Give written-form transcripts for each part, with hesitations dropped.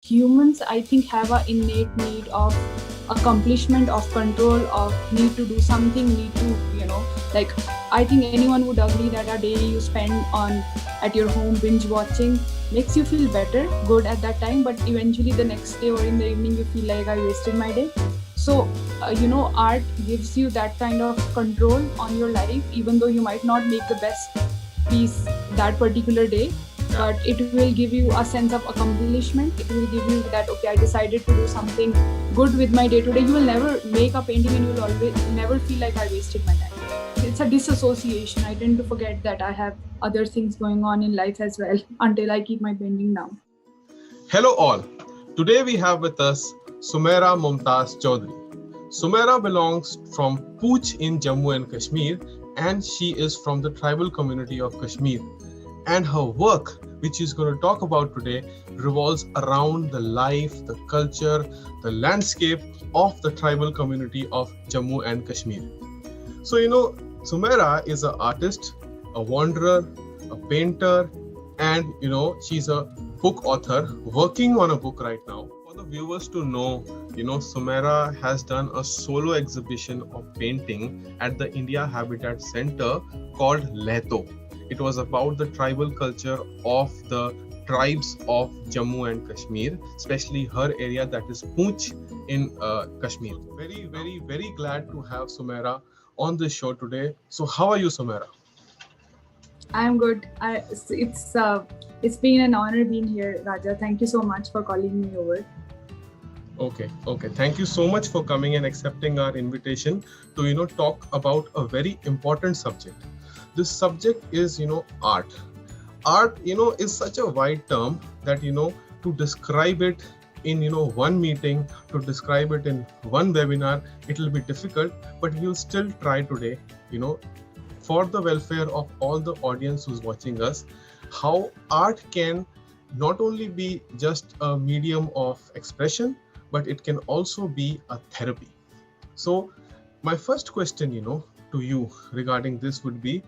Humans, I think, have an innate need of accomplishment, of control, of need to do something, need to, like, I think anyone would agree that a day you spend on at your home binge watching makes you feel better, good at that time, but eventually the next day or in the evening you feel like I wasted my day. So, art gives you that kind of control on your life, even though you might not make the best piece that particular day, but it will give you a sense of accomplishment. It will give you that, okay, I decided to do something good with my day today. You will never make a painting and you will always never feel like I wasted my time. It's a disassociation. I tend to forget that I have other things going on in life as well until I keep my painting down. Hello all. Today we have with us Sumairha Mumtaz Chaudhary. Sumairha belongs from Pooch in Jammu and Kashmir, and she is from the tribal community of Kashmir. And her work, which she's going to talk about today, revolves around the life, the culture, the landscape of the tribal community of Jammu and Kashmir. So, Sumairha is an artist, a wanderer, a painter, and, she's a book author working on a book right now. For the viewers to know, Sumairha has done a solo exhibition of painting at the India Habitat Center called Lehto. It was about the tribal culture of the tribes of Jammu and Kashmir, especially her area, that is Pooch in Kashmir. Very, very, very glad to have Sumairha on the show today. So how are you, Sumairha? I'm good. It's been an honor being here, Raja. Thank you so much for calling me over. Okay. Thank you so much for coming and accepting our invitation to, talk about a very important subject. This subject is, art. Art, is such a wide term that, to describe it in, one meeting, to describe it in one webinar, it will be difficult, but we'll still try today, for the welfare of all the audience who's watching us, how art can not only be just a medium of expression, but it can also be a therapy. So my first question, to you regarding this would be,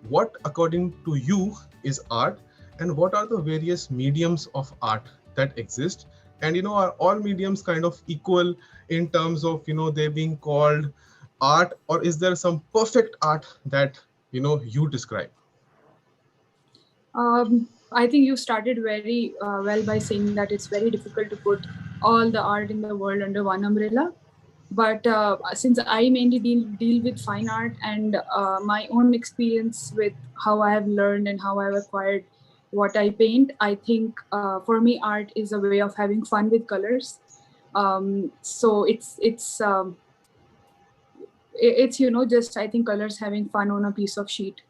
what according to you is art, and what are the various mediums of art that exist? And, are all mediums kind of equal in terms of, they being called art, or is there some perfect art that, you describe? I think you started very well by saying that it's very difficult to put all the art in the world under one umbrella. But since I mainly deal with fine art, and my own experience with how I have learned and how I've acquired what I paint, I think for me art is a way of having fun with colors. So it's just, I think, colors having fun on a piece of sheet,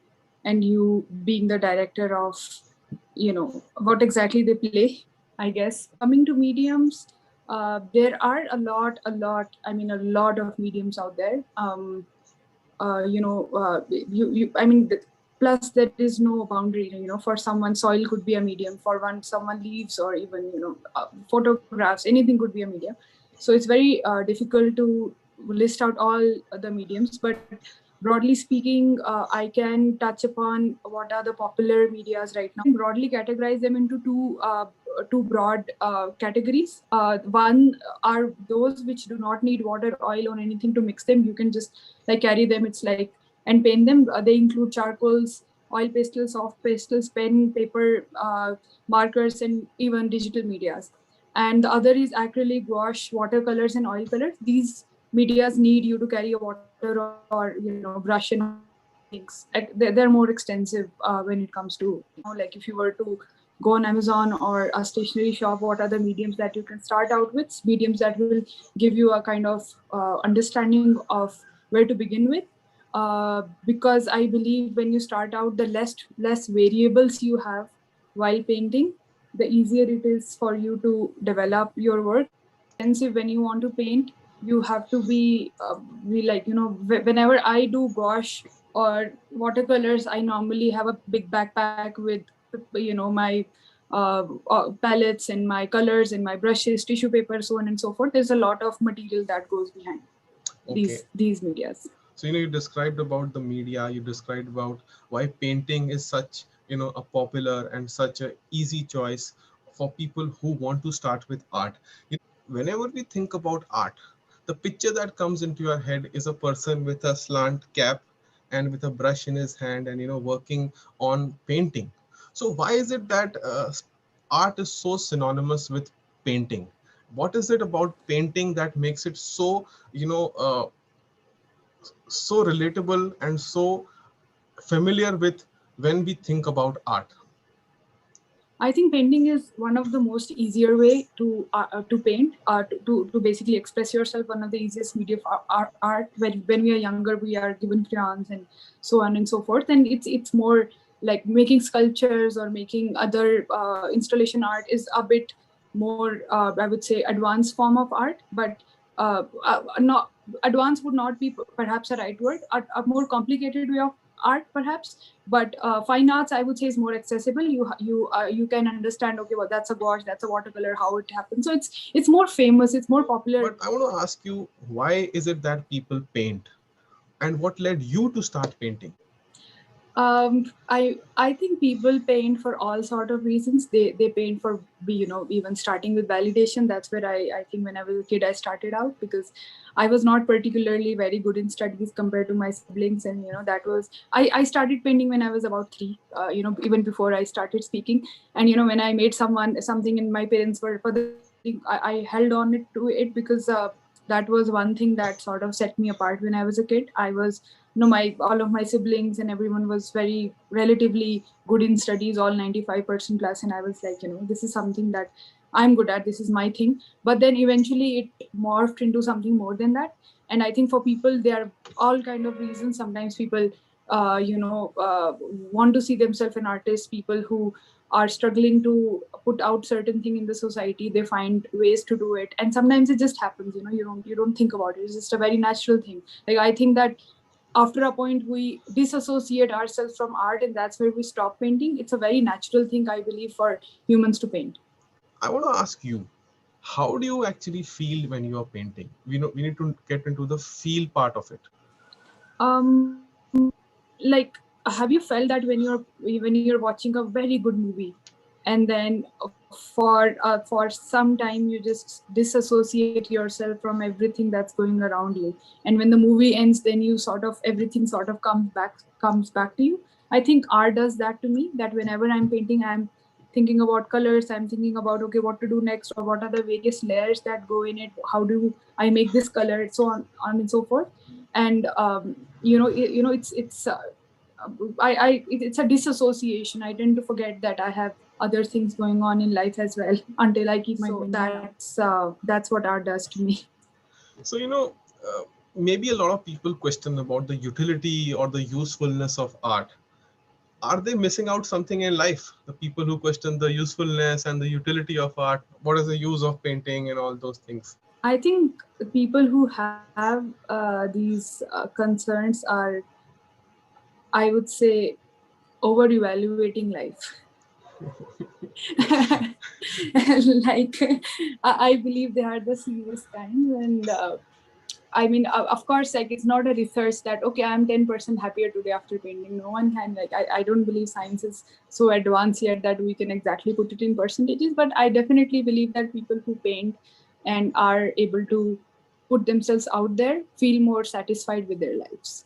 and you being the director of what exactly they play, I guess. Coming to mediums, there are a lot a lot of mediums out there. Plus there is no boundary. For someone soil could be a medium, for someone leaves, or even photographs, anything could be a medium. So it's very difficult to list out all the mediums, but broadly speaking, I can touch upon what are the popular medias right now. Broadly categorize them into two broad categories. One are those which do not need water, oil, or anything to mix them. You can just carry them. It's like and paint them. They include charcoals, oil pastels, soft pastels, pen, paper, markers, and even digital medias. And the other is acrylic, gouache, watercolors, and oil colors. These medias need you to carry a water or brush and things. They're more extensive when it comes to like if you were to go on Amazon or a stationery shop, what are the mediums that you can start out with? Mediums that will give you a kind of understanding of where to begin with. Because I believe when you start out, the less variables you have while painting, the easier it is for you to develop your work. Expensive when you want to paint, you have to be whenever I do gouache or watercolors, I normally have a big backpack with my palettes and my colors and my brushes, tissue paper, so on and so forth. There's a lot of material that goes behind these medias. So, you described about the media, you described about why painting is such, a popular and such a easy choice for people who want to start with art. Whenever we think about art, the picture that comes into your head is a person with a slant cap and with a brush in his hand and working on painting. So why is it that art is so synonymous with painting? What is it about painting that makes it so so relatable and so familiar with when we think about art? I think painting is one of the most easier way to paint, to basically express yourself. One of the easiest media of art. When we are younger, we are given crayons and so on and so forth, and it's more like making sculptures or making other installation art is a bit more, I would say, advanced form of art. But not advanced would not be perhaps a right word. A more complicated way of art perhaps, but fine arts, I would say, is more accessible. You can understand, okay, well, that's a gouache, that's a watercolor, how it happens. So it's more famous, it's more popular. But I want to ask you, why is it that people paint, and what led you to start painting? I think people paint for all sort of reasons. They paint for, even starting with validation. That's where I think when I was a kid I started out, because I was not particularly very good in studies compared to my siblings, and that was I started painting when I was about 3. Even before I started speaking, and when I made something and my parents were for the I held on to it, because that was one thing that sort of set me apart when I was a kid. I was, my all of my siblings and everyone was very relatively good in studies, all 95% plus, and I was like, this is something that I'm good at, this is my thing. But then eventually it morphed into something more than that. And I think for people, there are all kind of reasons. Sometimes people want to see themselves an artist. People who are struggling to put out certain thing in the society, they find ways to do it, and sometimes it just happens. You don't think about it, it's just a very natural thing. Like, I think that after a point we disassociate ourselves from art, and that's where we stop painting. It's a very natural thing, I believe, for humans to paint. I want to ask you, how do you actually feel when you are painting? We need to get into the feel part of it. Like, have you felt that when you're watching a very good movie, and then for some time you just disassociate yourself from everything that's going around you, and when the movie ends, then you sort of, everything sort of comes back to you. I think art does that to me, that whenever I'm painting, I'm thinking about colors, I'm thinking about, okay, what to do next, or what are the various layers that go in it, how do I make this color, so on and so forth. And it's a disassociation. I tend to forget that I have other things going on in life as well until I keep my painting that's what art does to me. So maybe a lot of people question about the utility or the usefulness of art. Are they missing out something in life? The people who question the usefulness and the utility of art, what is the use of painting and all those things? I think the people who have these concerns are, I would say, over evaluating life. Like, I believe they are the serious kind. And I mean, of course, like, it's not a research that, okay, I'm 10% happier today after painting. No one can, like, I don't believe science is so advanced yet that we can exactly put it in percentages. But I definitely believe that people who paint and are able to put themselves out there feel more satisfied with their lives.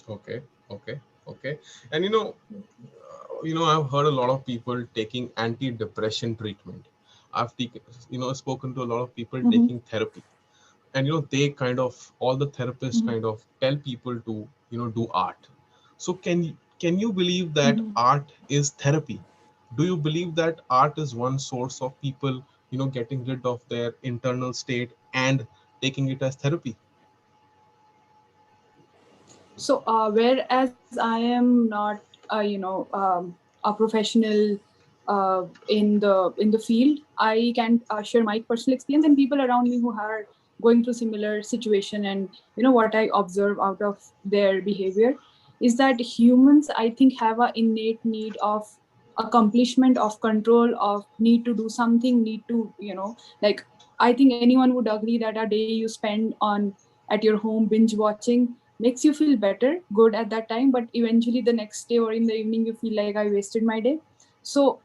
Okay, okay, okay. And I've heard a lot of people taking anti-depression treatment. I've spoken to a lot of people taking therapy, and they kind of, all the therapists kind of tell people to do art. So can you believe that art is therapy? Do you believe that art is one source of people getting rid of their internal state and taking it as therapy? So whereas I am not a professional in the field, I can share my personal experience and people around me who are going through similar situation. And what I observe out of their behavior is that humans, I think, have a innate need of accomplishment, of control, of need to do something, need to, like, I think anyone would agree that a day you spend on at your home binge watching makes you feel better, good at that time, but eventually the next day or in the evening you feel like I wasted my day. So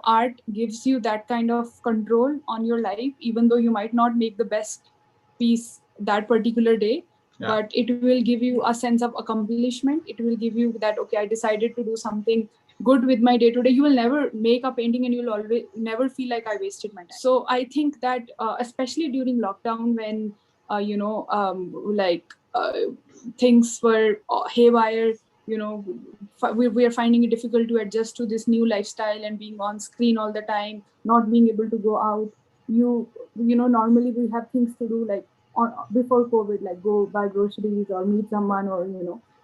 art gives you that kind of control on your life, even though you might not make the best piece that particular day. Yeah. But it will give you a sense of accomplishment. It will give you that, okay, I decided to do something good with my day to day. You will never make a painting and you'll always never feel like I wasted my time. So I think that especially during lockdown, when like things were haywire, we are finding it difficult to adjust to this new lifestyle and being on screen all the time, not being able to go out. Normally we have things to do, like before COVID, like go buy groceries or meet someone, or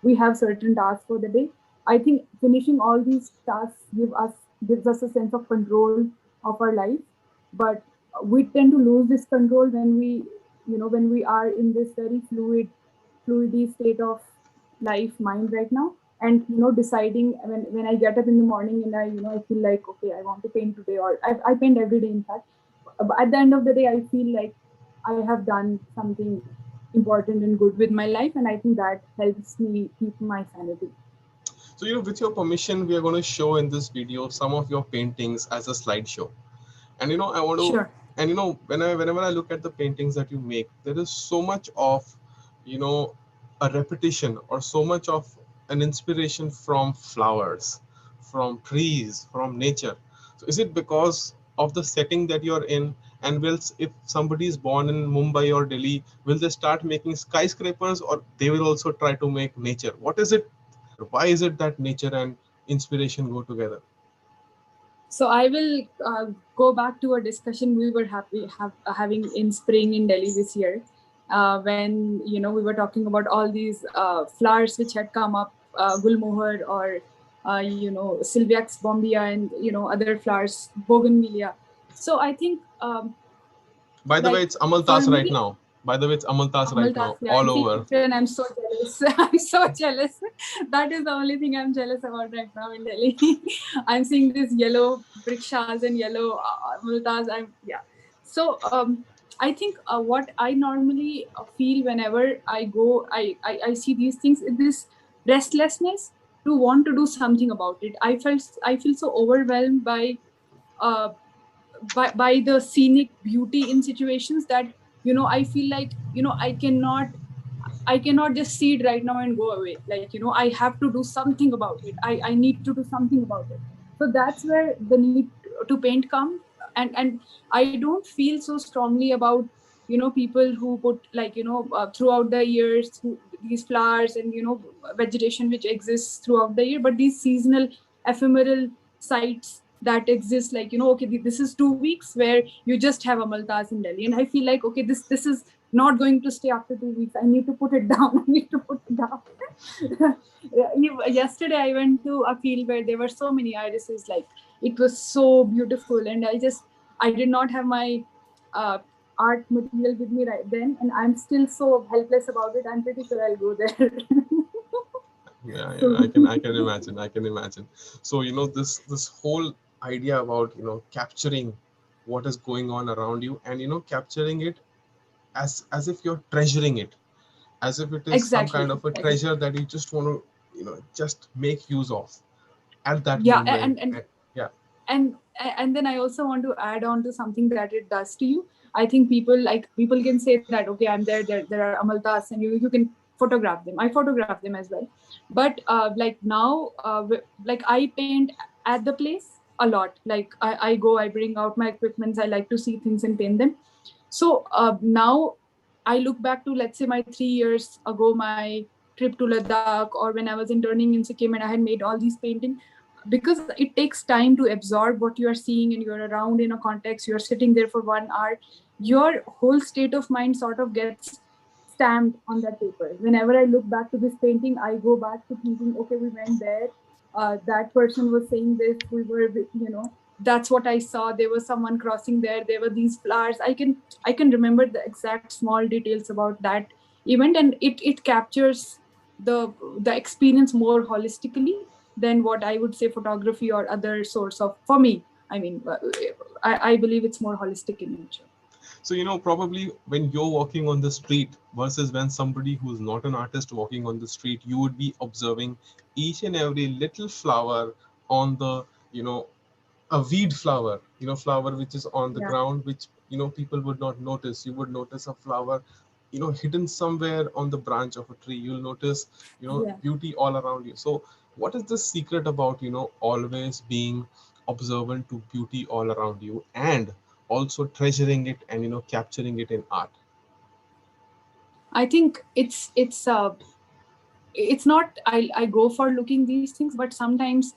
we have certain tasks for the day. I think finishing all these tasks gives us a sense of control of our life. But we tend to lose this control when we are in this very fluid state of life mind right now. And deciding, when I get up in the morning and I feel like, okay, I want to paint today, or I paint every day, in fact. But at the end of the day, I feel like I have done something important and good with my life, and I think that helps me keep my sanity. So, with your permission, we are going to show in this video some of your paintings as a slideshow. And I want to, Sure. and whenever I look at the paintings that you make, there is so much of, a repetition, or so much of an inspiration from flowers, from trees, from nature. So is it because of the setting that you're in? And if somebody is born in Mumbai or Delhi, will they start making skyscrapers, or they will also try to make nature? What is it? Why is it that nature and inspiration go together? So I will go back to a discussion we were having in spring in Delhi this year, when we were talking about all these flowers which had come up, gulmohar, or Sylviax bombia, and other flowers, bougainvillea. So I think, By the way, like, it's Amaltas for right me, now. By the way, it's Amaltas right Amaltas, now, yeah, all I'm seeing over. picture and I'm so jealous. I'm so jealous. That is the only thing I'm jealous about right now in Delhi. I'm seeing these yellow rickshaws and yellow Amaltas. Yeah. So I think what I normally feel whenever I go, I see these things, is this restlessness to want to do something about it. I feel so overwhelmed uh, by the scenic beauty in situations that I feel like I cannot just see it right now and go away. Like, I have to do something about it. I need to do something about it. So that's where the need to paint come. And I don't feel so strongly about people who put, like, throughout the years, these flowers and vegetation which exists throughout the year, but these seasonal ephemeral sites that exist, like, okay, this is 2 weeks where you just have amaltas in Delhi, and I feel like, okay, this is not going to stay after 2 weeks. I need to put it down. I need to put it down. Yesterday, I went to a field where there were so many irises. Like, it was so beautiful, and I did not have my uh, art material with me right then, and I'm still so helpless about it. I'm pretty sure I'll go there. Yeah, So, I can imagine. I can imagine. So this whole idea about capturing what is going on around you, and capturing it as if you're treasuring it, as if it is some kind exactly. of a treasure that you just want to just make use of at that Yeah, moment. Yeah. and then I also want to add on to something that it does to you. I think people can say that, okay, I'm there are amaltas, and you can photograph them. I photograph them as well. But like now, like, I paint at the place a lot. Like, I go, I bring out my equipments, I like to see things and paint them. So now I look back to, let's say, my 3 years ago, my trip to Ladakh, or when I was interning in Sikkim and I had made all these paintings. Because it takes time to absorb what you are seeing, and you're around in a context, you're sitting there for 1 hour, your whole state of mind sort of gets stamped on that paper. Whenever I look back to this painting, I go back to thinking, okay, we went there, that person was saying this, we were, that's what I saw, there was someone crossing there were these flowers. I can remember the exact small details about that event, and it captures the experience more holistically than what I would say photography or other source of, for me. I mean, I believe it's more holistic in nature. So probably when you're walking on the street versus when somebody who's not an artist walking on the street, you would be observing each and every little flower on the a weed flower, flower which is on the Yeah. ground, which, people would not notice. You would notice a flower, hidden somewhere on the branch of a tree. You'll notice, Yeah. beauty all around you. So what is the secret about, always being observant to beauty all around you, and also treasuring it and, capturing it in art? I think it's not I go for looking these things, but sometimes,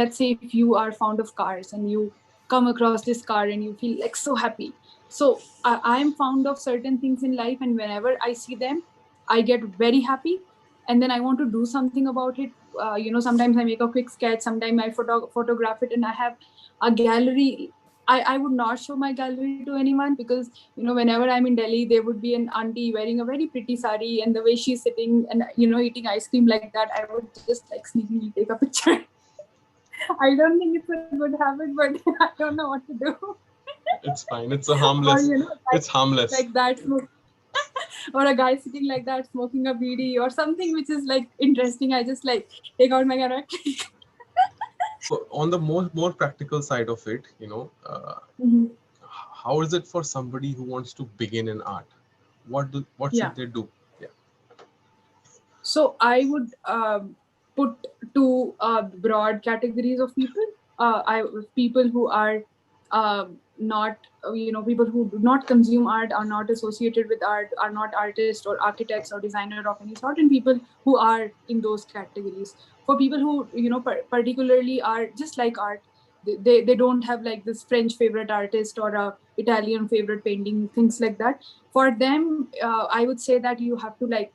let's say if you are fond of cars and you come across this car and you feel like so happy. So I'm fond of certain things in life, and whenever I see them, I get very happy, and then I want to do something about it. Sometimes I make a quick sketch, sometimes I photograph it, and I have a gallery. I would not show my gallery to anyone, because whenever I'm in Delhi, there would be an auntie wearing a very pretty sari, and the way she's sitting and eating ice cream like that, I would just like sneakily take a picture. I don't think it's a good habit, but I don't know what to do. It's fine. It's a Or harmless. It's harmless. like that smoke, or a guy sitting like that smoking a BD or something which is like interesting. I just like take out my camera. So on the more practical side of it, Mhm. how is it for somebody who wants to begin in art? What Yeah. should they do? Yeah. So I would put two broad categories of people. People who are not, people who do not consume art, are not associated with art, are not artists or architects or designer of any sort, and people who are in those categories. For people who, particularly are just like art, they don't have like this French favorite artist or a Italian favorite painting, things like that. For them, I would say that you have to like,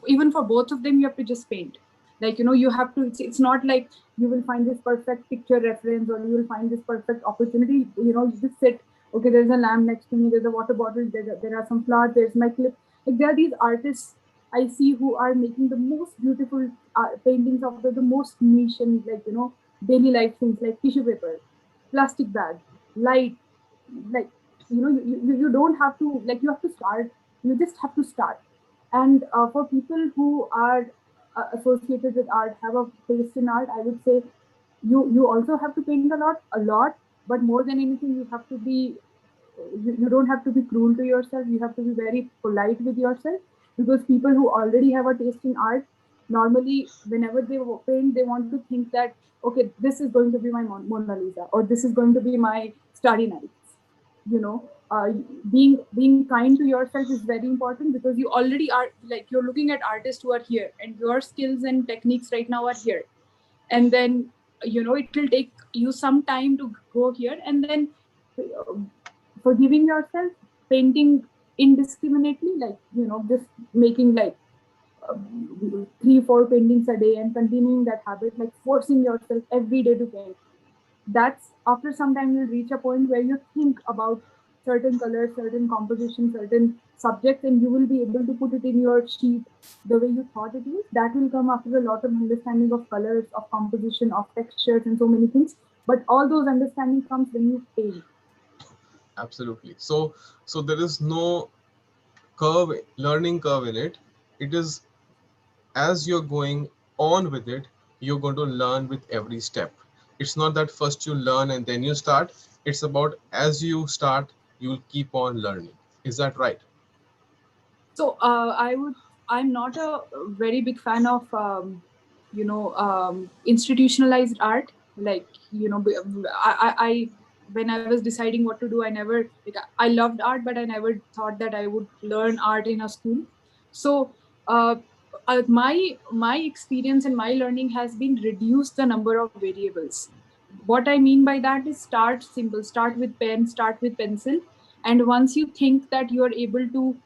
even for both of them, you have to just paint. Like, you have to, it's not like you will find this perfect picture reference or you will find this perfect opportunity. You just sit, okay, there's a lamp next to me, there's a water bottle, there are some flowers, there's my clip. Like, there are these artists I see who are making the most beautiful paintings of the most niche and, like, daily life things, like tissue paper, plastic bag, light. Like, you don't have to, like, you have to start, you just have to start. And for people who are associated with art, have a taste in art, I would say you also have to paint a lot, but more than anything, you have to be, you don't have to be cruel to yourself. You have to be very polite with yourself, because people who already have a taste in art, normally whenever they paint, they want to think that, okay, this is going to be my Mona Lisa, or this is going to be my Starry Nights. you know uh, being kind to yourself is very important, because you already are, like, you're looking at artists who are here, and your skills and techniques right now are here. And then, it will take you some time to go here, and then uh, forgiving yourself, painting indiscriminately, like, just making like 3-4 paintings a day and continuing that habit, like forcing yourself every day to paint. That's, after some time, you'll reach a point where you think about certain colors, certain composition, certain subjects, and you will be able to put it in your sheet the way you thought it is. That will come after a lot of understanding of colors, of composition, of textures, and so many things. But all those understanding comes when you paint. Absolutely. So there is no learning curve in it. It is, as you're going on with it, you're going to learn with every step. It's not that first you learn and then you start. It's about, as you start, you'll keep on learning. Is that right? So I'm not a very big fan of, institutionalized art. Like, when I was deciding what to do, I never, like, I loved art, but I never thought that I would learn art in a school. So uh, my experience and my learning has been reduce the number of variables. What I mean by that is, start simple, start with pen, start with pencil, and once you think that you are able to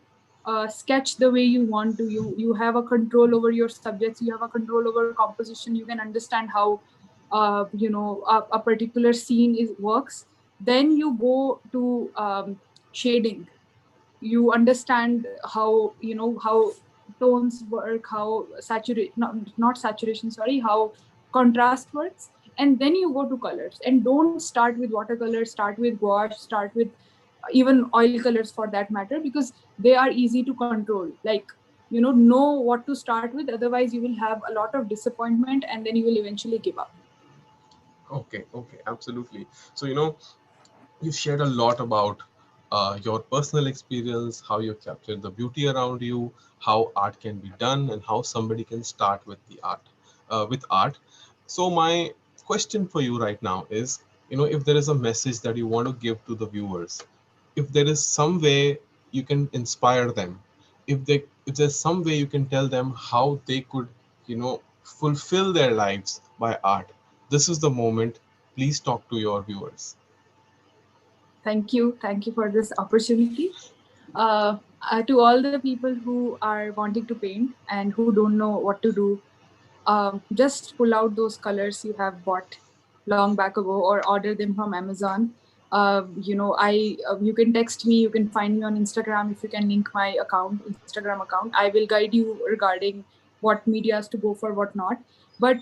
sketch the way you want to, you have a control over your subjects, you have a control over composition, you can understand how a particular scene is works. Then you go to shading. You understand how, how tones work, how saturate, not saturation, sorry, how contrast works. And then you go to colors, and don't start with watercolor, start with gouache, start with even oil colors for that matter, because they are easy to control. Like, know what to start with, otherwise you will have a lot of disappointment, and then you will eventually give up. Okay, okay, absolutely. So, you shared a lot about your personal experience, how you captured the beauty around you, how art can be done, and how somebody can start with the art, with art. So, my question for you right now is, if there is a message that you want to give to the viewers, if there is some way you can inspire them, if there's some way you can tell them how they could, fulfill their lives by art, this is the moment. Please talk to your viewers. Thank you for this opportunity. To all the people who are wanting to paint and who don't know what to do, just pull out those colors you have bought long back ago or order them from Amazon. You can text me, you can find me on Instagram. If you can link my Instagram account, I will guide you regarding what medias to go for, what not. But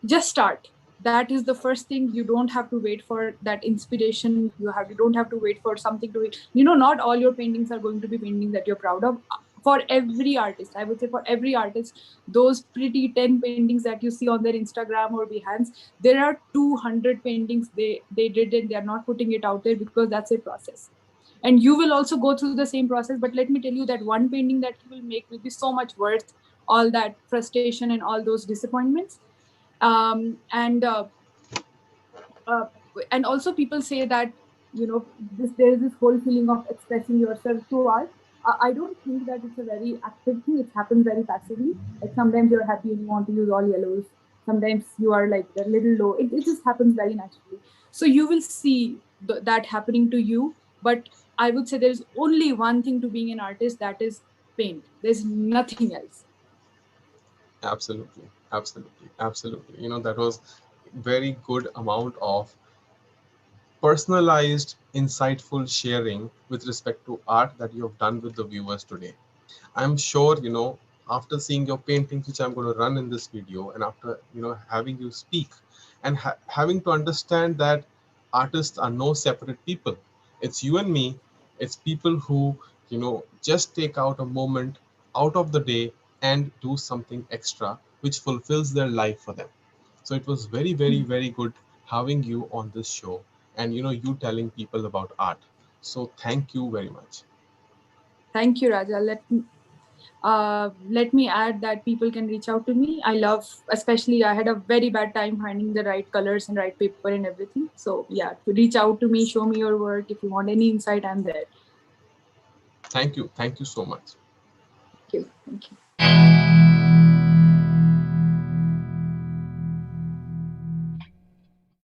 just start. That is the first thing. You don't have to wait for that inspiration. You don't have to wait for something to, not all your paintings are going to be paintings that you're proud of. For every artist, I would say, for every artist, those pretty 10 paintings that you see on their Instagram or Behance, there are 200 paintings they did, and they're not putting it out there because that's a process. And you will also go through the same process, but let me tell you that one painting that you will make will be so much worth all that frustration and all those disappointments. um, and uh, uh, and also people say that, there is this whole feeling of expressing yourself through art. I don't think that it's a very active thing. It happens very passively. Like sometimes you're happy and you want to use all yellows, sometimes you are like a little low. It just happens very naturally. So you will see that happening to you. But I would say there's only one thing to being an artist, that is paint. There's nothing else. Absolutely, absolutely, absolutely. That was very good amount of personalized, insightful sharing with respect to art that you have done with the viewers today. I'm sure, after seeing your paintings, which I'm going to run in this video, and after, having you speak and having to understand that artists are no separate people. It's you and me. It's people who, just take out a moment out of the day and do something extra, which fulfills their life for them. So it was very, very, very good having you on this show and, you telling people about art. So thank you very much. Thank you, Raja. Let me add that people can reach out to me. I love, especially I had a very bad time finding the right colors and right paper and everything. So yeah, to reach out to me, show me your work. If you want any insight, I'm there. Thank you. Thank you so much. Thank you. Thank you.